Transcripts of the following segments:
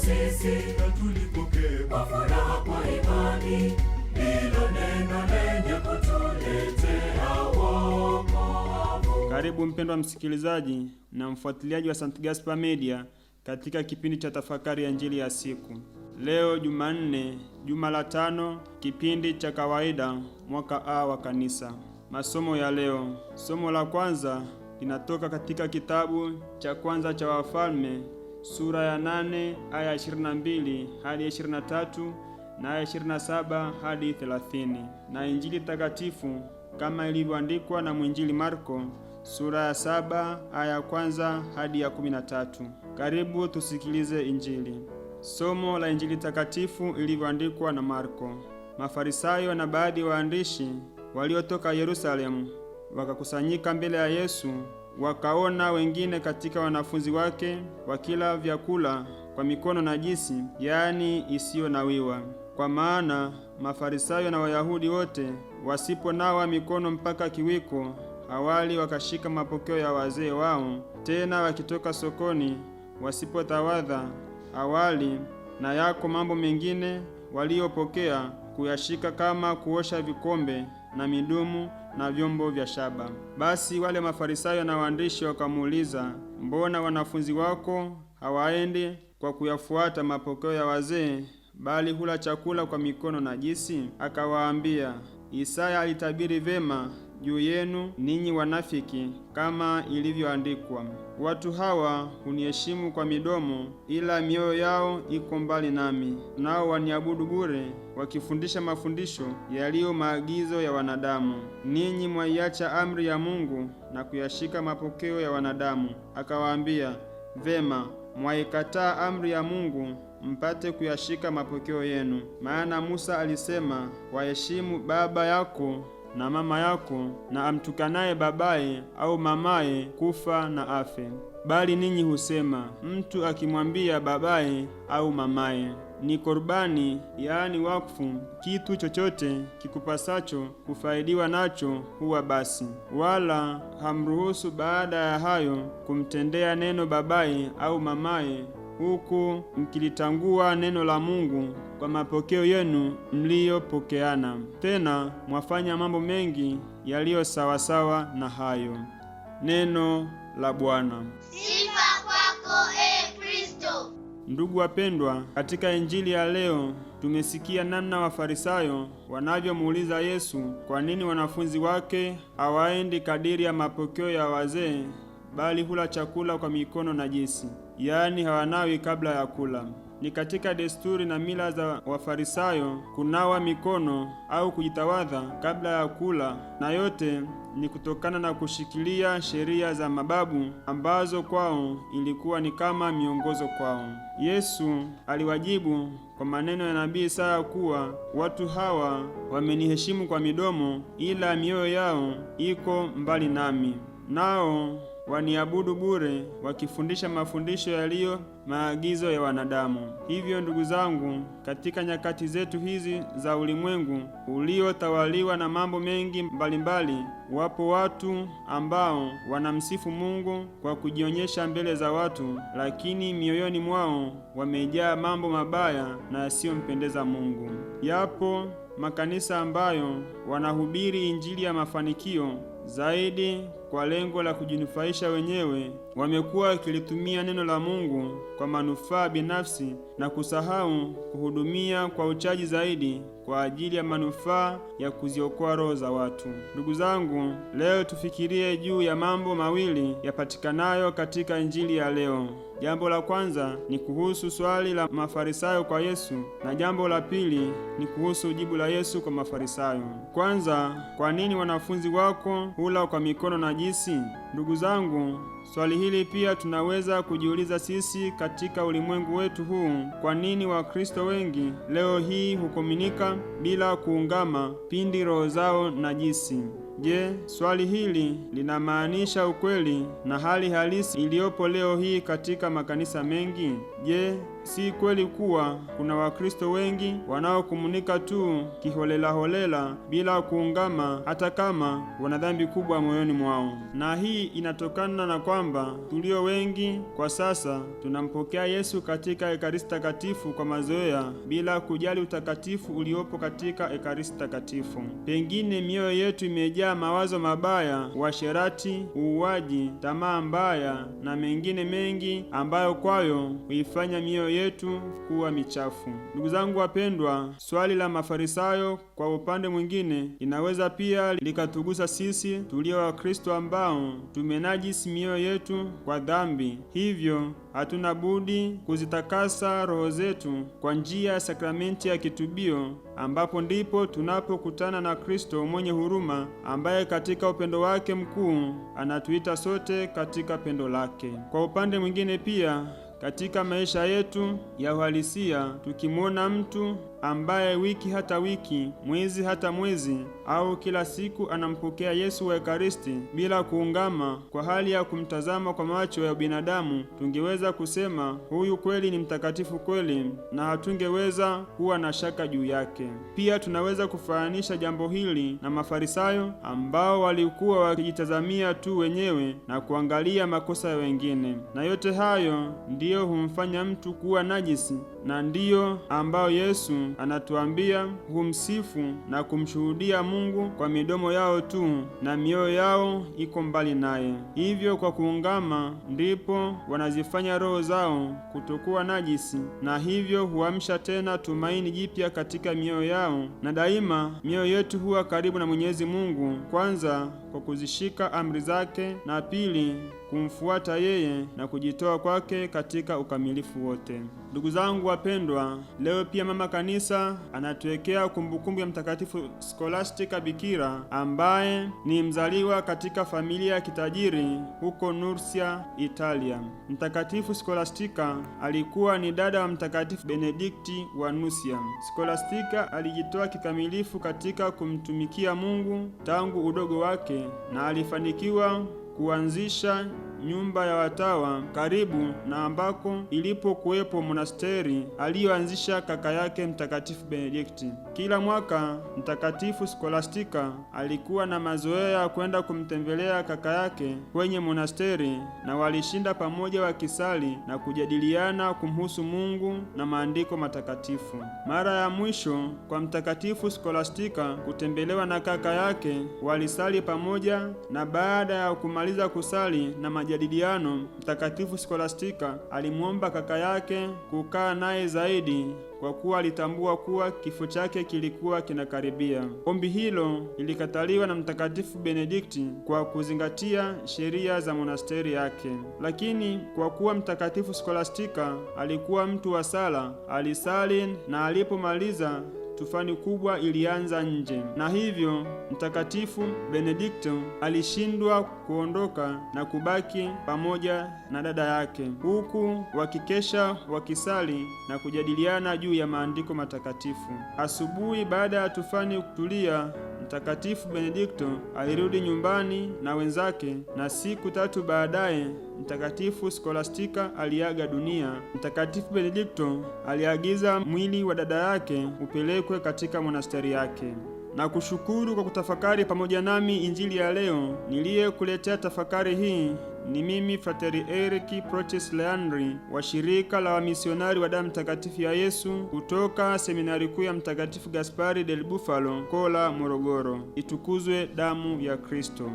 sisi, na tulipokee kwa furaha kwa imani hilo neno lenye kutuletea wokovu. Karibu mpendwa msikilizaji na mfuatiliaji wa St. Gaspar Media katika kipindi cha tafakari ya Injili ya siku. Leo Jumanne, juma la 5, kipindi cha kawaida, mwaka A wa Kanisa. Masomo ya leo. Somo la kwanza linatoka katika kitabu cha kwanza cha Wafalme, sura ya 8 aya 22 hadi 23 na aya 27 hadi 30, na Injili takatifu kama ilivyoandikwa na mwinjili Marko, sura ya 7 aya ya kwanza hadi ya 13. Karibu tusikilize Injili. Somo la Injili takatifu ilivyoandikwa na Marko. Mafarisayo na baadhi ya waandishi waliotoka Yerusalemu wakakusanyika mbele ya Yesu, wakaona wengine katika wanafunzi wake wakila vyakula kwa mikono najisi, yaani isiyo nawiwa. Kwa maana Mafarisayo na Wayahudi wote wasiponawa mikono mpaka kiwiko, awali wakashika mapokeo ya wazee wao, tena wakitoka sokoni wasipotawadha awali, na yako mambo mengine waliopokea kuyashika, kama kuosha vikombe na midumu na vyombo vya shaba. Basi wale Mafarisayo na waandishi wakamuuliza, mbona wanafunzi wako hawaendi kwa kuyafuata mapokeo ya wazee, bali hula chakula kwa mikono najisi? Akawaambia, Isaya alitabiri vema juu yenu ninyi wanafiki, kama ilivyoandikwa, watu hawa huniheshimu kwa midomo, ila mioyo yao iko mbali nami. Nao waniabudu bure, wakifundisha mafundisho yaliyo maagizo ya wanadamu. Ninyi mwaiacha amri ya Mungu na kuyashika mapokeo ya wanadamu. Akawaambia, vema, mwaikataa amri ya Mungu mpate kuyashika mapokeo yenu. Maana Musa alisema, waheshimu baba yako na mama yako, na amtukanaye babaye au mamaye kufa na afe. Bali ninyi husema, mtu akimwambia babaye au mamaye, ni korbani, yaani wakfu, kitu chochote kikupasacho kufaidiwa nacho, huwa basi. Wala hamruhusu baada ya hayo kumtendea neno babaye au mamaye, huku mkilitangua neno la Mungu kwa mapokeo yenu mliyopokeana. Tena mwafanya mambo mengi yaliyo sawasawa na hayo. Neno la Bwana. Sifa kwako, Kristo. Ndugu wapendwa, katika Injili ya leo tumesikia namna Wafarisayo wanavyomuuliza Yesu kwa nini wanafunzi wake hawaendi kadiri ya mapokeo ya wazee, bali hula chakula kwa mikono najisi, yaani hawanawi kabla ya kula. Ni katika desturi na mila za Wafarisayo kunawa mikono au kujitawadha kabla ya kula, na yote ni kutokana na kushikilia sheria za mababu ambazo kwao ilikuwa ni kama miongozo kwao. Yesu aliwajibu kwa maneno ya nabii Isaya kuwa watu hawa wameniheshimu kwa midomo, ila mioyo yao iko mbali nami. Nao waniabudu bure, wakifundisha mafundisho yaliyo maagizo ya wanadamu. Hivyo ndugu zangu, katika nyakati zetu hizi za ulimwengu uliotawaliwa na mambo mengi mbalimbali, wapo watu ambao wanamsifu Mungu kwa kujionyesha mbele za watu, lakini mioyoni mwao wamejaa mambo mabaya na yasiyompendeza Mungu. Yapo makanisa ambayo wanahubiri injili ya mafanikio zaidi kwa lengo la kujinufaisha wenyewe. Wamekuwa wakilitumia neno la Mungu kwa manufaa binafsi na kusahau kuhudumia kwa uchaji zaidi kwa ajili ya manufaa ya kuziokoa roho za watu. Ndugu zangu, leo tufikirie juu ya mambo mawili yapatikanayo katika Injili ya leo. Jambo la kwanza ni kuhusu swali la Mafarisayo kwa Yesu, na jambo la pili ni kuhusu jibu la Yesu kwa Mafarisayo. Kwanza, kwa nini wanafunzi wako hula kwa mikono najisi? Ndugu zangu, swali hili pia tunaweza kujiuliza sisi katika ulimwengu wetu huu. Kwa nini Wakristo wengi leo hii hukomunika bila kuungama pindi roho zao najisi? Je, swali hili linamaanisha ukweli na hali halisi iliyopo leo hii katika makanisa mengi? Je, si kweli kuwa kuna Wakristo wengi wanaokumunika tu kiholela bila kuungama, hata kama wana dhambi kubwa moyoni mwao. Na hii inatokana na kwamba tulio wengi kwa sasa tunampokea Yesu katika Ekaristi Takatifu kwa mazoea bila kujali utakatifu uliopo katika Ekaristi Takatifu. Pengine mioyo yetu imejaa mawazo mabaya, uasherati, uuaji, tamaa mbaya na mengine mengi ambayo kwayo huifanya mioyo yetu kuwa michafu. Ndugu zangu wapendwa, swali la Mafarisayo kwa upande mwingine linaweza pia likatugusa sisi tulio Wakristo ambao tumenajisi mioyo yetu kwa dhambi. Hivyo hatuna budi kuzitakasa roho zetu kwa njia ya sakramenti ya kitubio, ambapo ndipo tunapokutana na Kristo mwenye huruma, ambaye katika upendo wake mkuu anatuita sote katika pendo lake. Kwa upande mwingine pia, katika maisha yetu ya uhalisia, tukimwona mtu ambaye wiki hata wiki, mwezi hata mwezi, au kila siku anampokea Yesu wa Ekaristi bila kuungama kwa hali ya kumtazama kwa macho ya binadamu, tungeweza kusema huyu kweli ni mtakatifu kweli, na hatungeweza kuwa na shaka juu yake. Pia tunaweza kufananisha jambo hili na Mafarisayo ambao walikuwa wakijitazamia tu wenyewe na kuangalia makosa ya wengine, na yote hayo ndiyo humfanya mtu kuwa najisi, na ndiyo ambao Yesu anatuambia humsifu na kumshuhudia Mungu kwa midomo yao tu, na mioyo yao iko mbali naye. Hivyo kwa kuungama ndipo wanazifanya roho zao kutokuwa najisi, na hivyo huamsha tena tumaini jipya katika mioyo yao, na daima mioyo yetu huwa karibu na Mwenyezi Mungu, kwanza kwa kuzishika amri zake, na pili kumfuata yeye na kujitoa kwake katika ukamilifu wote. Ndugu zangu wapendwa, leo pia Mama Kanisa anatuwekea kumbukumbu ya Mtakatifu Skolastika Bikira, ambaye ni mzaliwa katika familia ya kitajiri huko Nursia, Italia. Mtakatifu Skolastika alikuwa ni dada wa Mtakatifu Benedikti wa Nursia. Skolastika alijitoa kikamilifu katika kumtumikia Mungu tangu udogo wake, na alifanikiwa kuanzisha nyumba ya watawa karibu na ambako ilipokuwepo monasteri aliyoanzisha kaka yake Mtakatifu Benedikti. Kila mwaka Mtakatifu Skolastika alikuwa na mazoea ya kwenda kumtembelea kaka yake kwenye monasteri, na walishinda pamoja wakisali na kujadiliana kumhusu Mungu na maandiko matakatifu. Mara ya mwisho kwa Mtakatifu Skolastika kutembelewa na kaka yake, walisali pamoja, na baada ya kumaliza kusali na majadiliano, Mtakatifu Skolastika alimwomba kaka yake kukaa naye zaidi, kwa kuwa alitambua kuwa kifo chake kilikuwa kinakaribia. Ombi hilo lilikataliwa na Mtakatifu Benedikti kwa kuzingatia sheria za monasteri yake. Lakini kwa kuwa Mtakatifu Skolastika alikuwa mtu wa sala, alisali, na alipomaliza tufani kubwa ilianza nje, na hivyo Mtakatifu Benedikto alishindwa kuondoka na kubaki pamoja na dada yake, huku wakikesha wakisali na kujadiliana juu ya maandiko matakatifu. Asubuhi baada ya tufani kutulia, Mtakatifu Benedikto alirudi nyumbani na wenzake, na siku 3 baadaye Mtakatifu Skolastika aliaga dunia. Mtakatifu Benedikto aliagiza mwili wa dada yake upelekwe katika monasteri yake. Na kushukuru kwa kutafakari pamoja nami Injili ya leo. Niliyekuletea tafakari hii ni mimi Frateri Eric Protes Leandri wa shirika la wamisionari wa damu mtakatifu ya Yesu kutoka seminari kuu ya Mtakatifu Gaspari del Bufalo, Kola, Morogoro. Itukuzwe damu ya Kristo!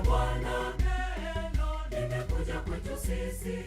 Bwana limekuja kwetu sisi.